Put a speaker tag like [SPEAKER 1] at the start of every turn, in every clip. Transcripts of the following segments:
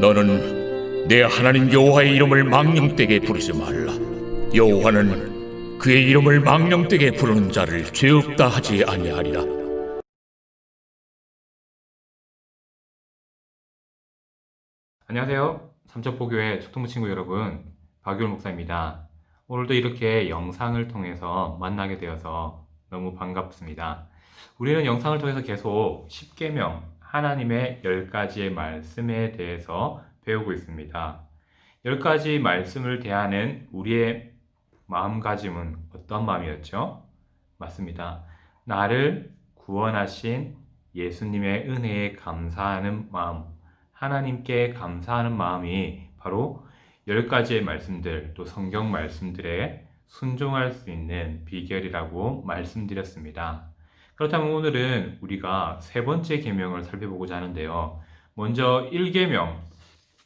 [SPEAKER 1] 너는 내 하나님 여호와의 이름을 망령되게 부르지 말라. 여호와는 그의 이름을 망령되게 부르는 자를 죄 없다 하지 아니하리라.
[SPEAKER 2] 안녕하세요. 삼척보교회 축동부 친구 여러분, 박유월 목사입니다. 오늘도 이렇게 영상을 통해서 만나게 되어서 너무 반갑습니다. 우리는 영상을 통해서 계속 십계명, 하나님의 10가지의 말씀에 대해서 배우고 있습니다. 10가지 말씀을 대하는 우리의 마음가짐은 어떤 마음이었죠? 맞습니다. 나를 구원하신 예수님의 은혜에 감사하는 마음, 하나님께 감사하는 마음이 바로 10가지의 말씀들, 또 성경 말씀들에 순종할 수 있는 비결이라고 말씀드렸습니다. 그렇다면 오늘은 우리가 세 번째 계명을 살펴보고자 하는데요. 먼저 1계명,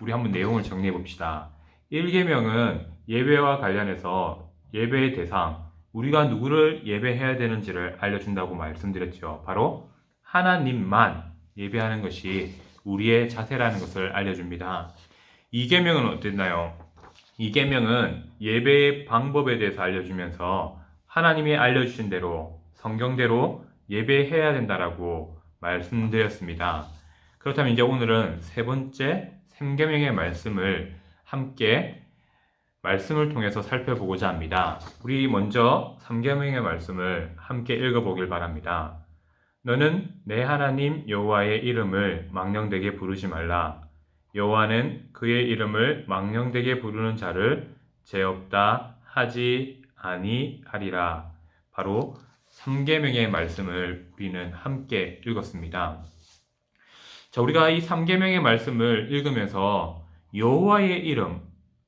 [SPEAKER 2] 우리 한번 내용을 정리해 봅시다. 1계명은 예배와 관련해서 예배의 대상, 우리가 누구를 예배해야 되는지를 알려준다고 말씀드렸죠. 바로 하나님만 예배하는 것이 우리의 자세라는 것을 알려줍니다. 2계명은 어땠나요? 2계명은 예배의 방법에 대해서 알려주면서 하나님이 알려주신 대로 성경대로 예배해야 된다라고 말씀드렸습니다. 그렇다면 이제 오늘은 세 번째 3계명의 말씀을 함께 말씀을 통해서 살펴보고자 합니다. 우리 먼저 3계명의 말씀을 함께 읽어보길 바랍니다. 너는 내 하나님 여호와의 이름을 망령되게 부르지 말라. 여호와는 그의 이름을 망령되게 부르는 자를 죄 없다 하지 아니하리라. 바로 3계명의 말씀을 우리는 함께 읽었습니다. 자, 우리가 이 3계명의 말씀을 읽으면서 여호와의 이름,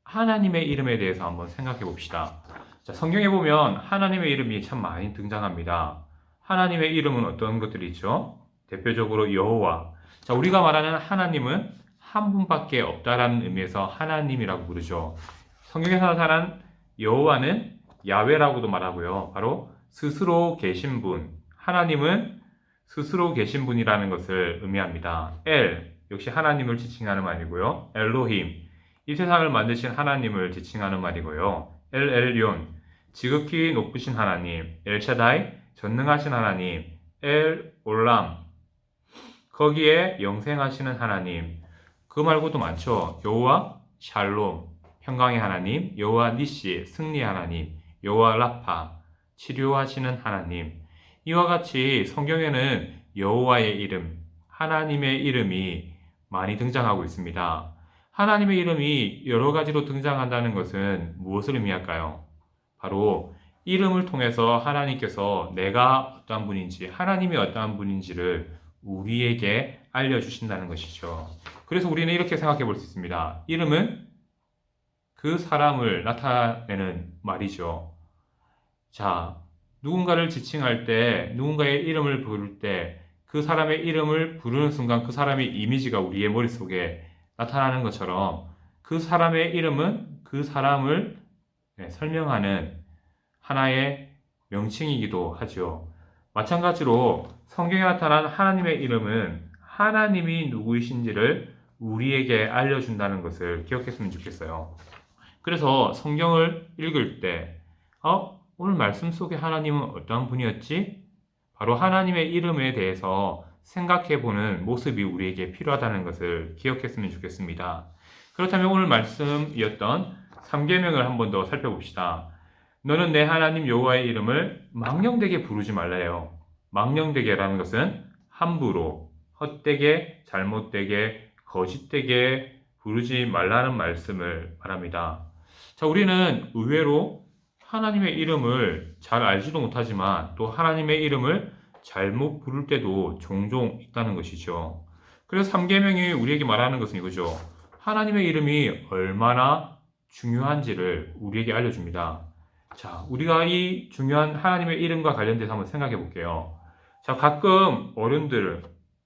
[SPEAKER 2] 하나님의 이름에 대해서 한번 생각해 봅시다. 자, 성경에 보면 하나님의 이름이 참 많이 등장합니다. 하나님의 이름은 어떤 것들이 있죠? 대표적으로 여호와. 자, 우리가 말하는 하나님은 한 분밖에 없다라는 의미에서 하나님이라고 부르죠. 성경에서 나타난 여호와는 야훼라고도 말하고요. 바로 스스로 계신 분. 하나님은 스스로 계신 분이라는 것을 의미합니다. 엘, 역시 하나님을 지칭하는 말이고요. 엘로힘, 이 세상을 만드신 하나님을 지칭하는 말이고요. 엘 엘yon, 지극히 높으신 하나님. 엘샤다이, 전능하신 하나님. 엘 올람, 거기에 영생하시는 하나님. 그 말고도 많죠. 여호와 샬롬, 평강의 하나님. 여호와 니시, 승리의 하나님. 여호와 라파, 치료하시는 하나님. 이와 같이 성경에는 여호와의 이름, 하나님의 이름이 많이 등장하고 있습니다. 하나님의 이름이 여러 가지로 등장한다는 것은 무엇을 의미할까요? 바로 이름을 통해서 하나님께서 내가 어떠한 분인지, 하나님이 어떠한 분인지를 우리에게 알려주신다는 것이죠. 그래서 우리는 이렇게 생각해 볼 수 있습니다. 이름은 그 사람을 나타내는 말이죠. 자, 누군가를 지칭할 때, 누군가의 이름을 부를 때, 그 사람의 이름을 부르는 순간 그 사람의 이미지가 우리의 머릿속에 나타나는 것처럼 그 사람의 이름은 그 사람을 설명하는 하나의 명칭이기도 하죠. 마찬가지로 성경에 나타난 하나님의 이름은 하나님이 누구이신지를 우리에게 알려준다는 것을 기억했으면 좋겠어요. 그래서 성경을 읽을 때 오늘 말씀 속에 하나님은 어떠한 분이었지? 바로 하나님의 이름에 대해서 생각해보는 모습이 우리에게 필요하다는 것을 기억했으면 좋겠습니다. 그렇다면 오늘 말씀이었던 3계명을 한 번 더 살펴봅시다. 너는 내 하나님 여호와의 이름을 망령되게 부르지 말라요. 망령되게라는 것은 함부로, 헛되게, 잘못되게, 거짓되게 부르지 말라는 말씀을 말합니다. 자, 우리는 의외로 하나님의 이름을 잘 알지도 못하지만 또 하나님의 이름을 잘못 부를 때도 종종 있다는 것이죠. 그래서 3계명이 우리에게 말하는 것은 이거죠. 하나님의 이름이 얼마나 중요한지를 우리에게 알려줍니다. 자, 우리가 이 중요한 하나님의 이름과 관련돼서 한번 생각해 볼게요. 자, 가끔 어른들,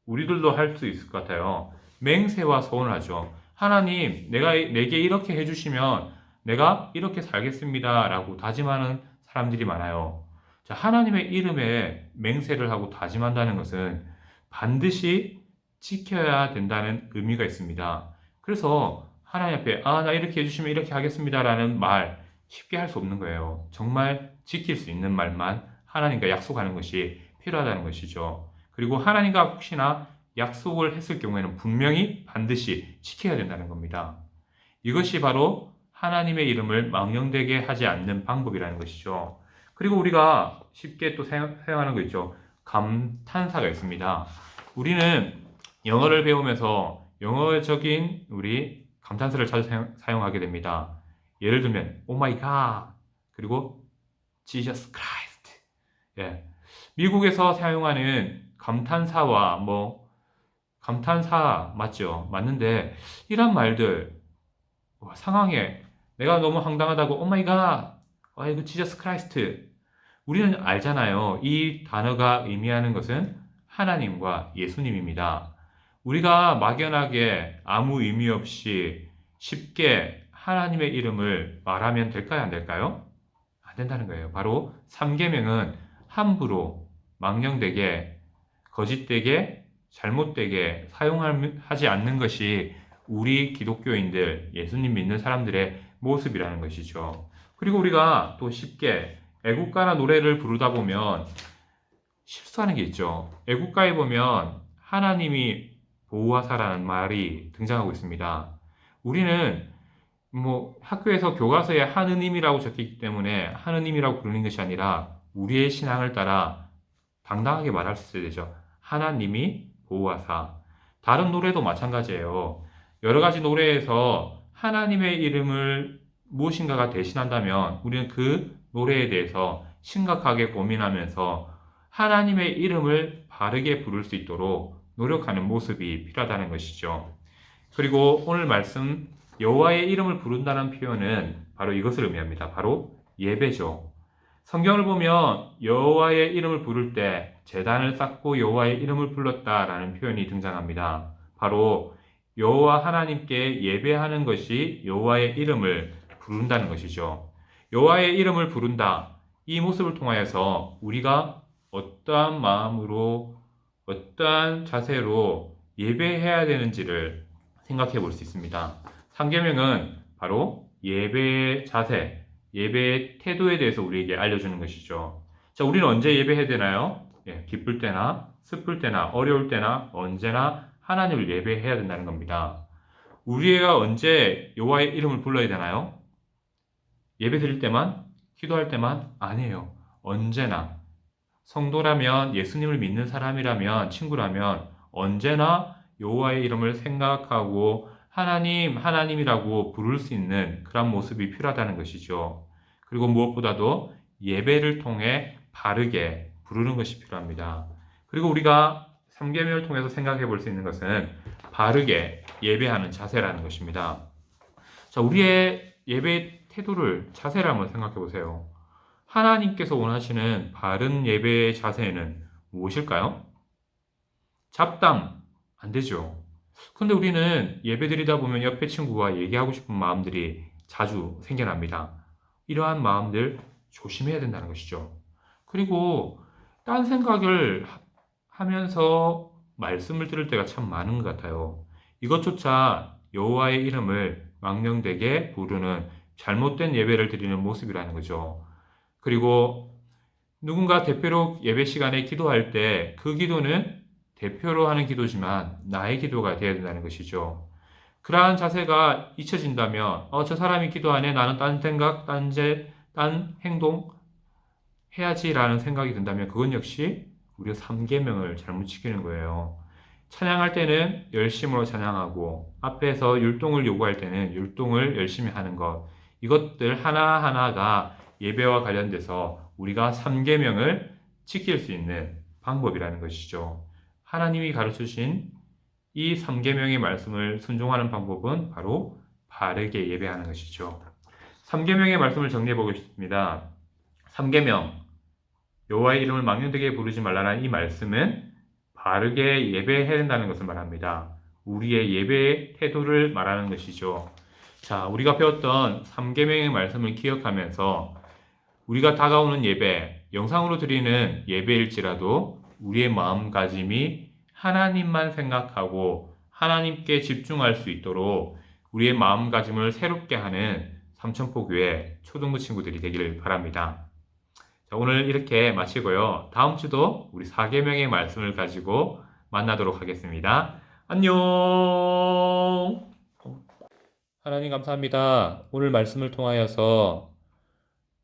[SPEAKER 2] 우리들도 할 수 있을 것 같아요. 맹세와 소원을 하죠. 하나님, 내게 이렇게 해주시면 내가 이렇게 살겠습니다. 라고 다짐하는 사람들이 많아요. 자, 하나님의 이름에 맹세를 하고 다짐한다는 것은 반드시 지켜야 된다는 의미가 있습니다. 그래서 하나님 앞에 나 이렇게 해주시면 이렇게 하겠습니다라는 말 쉽게 할 수 없는 거예요. 정말 지킬 수 있는 말만 하나님과 약속하는 것이 필요하다는 것이죠. 그리고 하나님과 혹시나 약속을 했을 경우에는 분명히 반드시 지켜야 된다는 겁니다. 이것이 바로 하나님의 이름을 망령되게 하지 않는 방법이라는 것이죠. 그리고 우리가 쉽게 또 사용하는 거 있죠. 감탄사가 있습니다. 우리는 영어를 배우면서 영어적인 우리 감탄사를 자주 사용하게 됩니다. 예를 들면 Oh my God 그리고 Jesus Christ. 예. 미국에서 사용하는 감탄사와 감탄사 맞죠? 맞는데 이런 말들 상황에 내가 너무 황당하다고 오 마이 갓 아이고 지저스 크라이스트 우리는 알잖아요. 이 단어가 의미하는 것은 하나님과 예수님입니다. 우리가 막연하게 아무 의미 없이 쉽게 하나님의 이름을 말하면 될까요? 안 될까요? 안 된다는 거예요. 바로 3계명은 함부로 망령되게 거짓되게 잘못되게 사용하지 않는 것이 우리 기독교인들, 예수님 믿는 사람들의 모습이라는 것이죠. 그리고 우리가 또 쉽게 애국가나 노래를 부르다 보면 실수하는 게 있죠. 애국가에 보면 하나님이 보호하사라는 말이 등장하고 있습니다. 우리는 학교에서 교과서에 하느님이라고 적혀있기 때문에 하느님이라고 부르는 것이 아니라 우리의 신앙을 따라 당당하게 말할 수 있어야 되죠. 하나님이 보호하사. 다른 노래도 마찬가지예요. 여러 가지 노래에서 하나님의 이름을 무엇인가가 대신한다면 우리는 그 노래에 대해서 심각하게 고민하면서 하나님의 이름을 바르게 부를 수 있도록 노력하는 모습이 필요하다는 것이죠. 그리고 오늘 말씀 여호와의 이름을 부른다는 표현은 바로 이것을 의미합니다. 바로 예배죠. 성경을 보면 여호와의 이름을 부를 때 제단을 쌓고 여호와의 이름을 불렀다라는 표현이 등장합니다. 바로 여호와 하나님께 예배하는 것이 여호와의 이름을 부른다는 것이죠. 여호와의 이름을 부른다. 이 모습을 통하여서 우리가 어떠한 마음으로 어떠한 자세로 예배해야 되는지를 생각해 볼 수 있습니다. 3계명은 바로 예배의 자세, 예배의 태도에 대해서 우리에게 알려주는 것이죠. 자, 우리는 언제 예배해야 되나요? 기쁠 때나 슬플 때나 어려울 때나 언제나 하나님을 예배해야 된다는 겁니다. 우리가 언제 여호와의 이름을 불러야 되나요? 예배 드릴 때만? 기도할 때만? 아니에요. 언제나. 성도라면, 예수님을 믿는 사람이라면, 친구라면 언제나 여호와의 이름을 생각하고 하나님이라고 부를 수 있는 그런 모습이 필요하다는 것이죠. 그리고 무엇보다도 예배를 통해 바르게 부르는 것이 필요합니다. 그리고 우리가 3계명을 통해서 생각해 볼 수 있는 것은 바르게 예배하는 자세라는 것입니다. 자, 우리의 예배 태도를, 자세를 한번 생각해 보세요. 하나님께서 원하시는 바른 예배의 자세는 무엇일까요? 잡담, 안 되죠. 근데 우리는 예배 드리다 보면 옆에 친구와 얘기하고 싶은 마음들이 자주 생겨납니다. 이러한 마음들 조심해야 된다는 것이죠. 그리고 딴 생각을 하면서 말씀을 들을 때가 참 많은 것 같아요. 이것조차 여호와의 이름을 망령되게 부르는 잘못된 예배를 드리는 모습이라는 거죠. 그리고 누군가 대표로 예배 시간에 기도할 때 그 기도는 대표로 하는 기도지만 나의 기도가 되어야 된다는 것이죠. 그러한 자세가 잊혀진다면 저 사람이 기도하네 나는 딴 생각, 딴 행동 해야지라는 생각이 든다면 그건 역시 우리가 3계명을 잘못 지키는 거예요. 찬양할 때는 열심으로 찬양하고 앞에서 율동을 요구할 때는 율동을 열심히 하는 것 이것들 하나하나가 예배와 관련돼서 우리가 3계명을 지킬 수 있는 방법이라는 것이죠. 하나님이 가르쳐주신 이 3계명의 말씀을 순종하는 방법은 바로 바르게 예배하는 것이죠. 3계명의 말씀을 정리해 보겠습니다. 3계명 여호와의 이름을 망령되게 부르지 말라는 이 말씀은 바르게 예배해야 된다는 것을 말합니다. 우리의 예배의 태도를 말하는 것이죠. 자, 우리가 배웠던 3계명의 말씀을 기억하면서 우리가 다가오는 예배, 영상으로 드리는 예배일지라도 우리의 마음가짐이 하나님만 생각하고 하나님께 집중할 수 있도록 우리의 마음가짐을 새롭게 하는 삼천포교회 초등부 친구들이 되기를 바랍니다. 자, 오늘 이렇게 마치고요. 다음 주도 우리 4계명의 말씀을 가지고 만나도록 하겠습니다. 안녕! 하나님 감사합니다. 오늘 말씀을 통하여서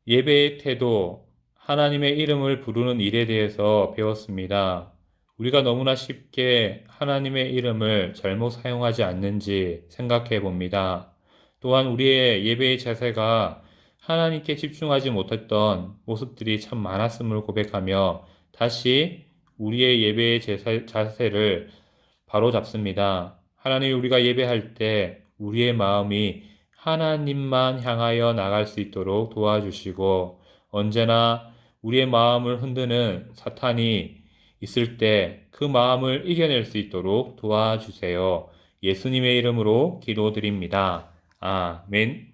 [SPEAKER 2] 예배의 태도, 하나님의 이름을 부르는 일에 대해서 배웠습니다. 우리가 너무나 쉽게 하나님의 이름을 잘못 사용하지 않는지 생각해 봅니다. 또한 우리의 예배의 자세가 하나님께 집중하지 못했던 모습들이 참 많았음을 고백하며 다시 우리의 예배의 자세를 바로잡습니다. 하나님, 우리가 예배할 때 우리의 마음이 하나님만 향하여 나갈 수 있도록 도와주시고, 언제나 우리의 마음을 흔드는 사탄이 있을 때 그 마음을 이겨낼 수 있도록 도와주세요. 예수님의 이름으로 기도드립니다. 아멘.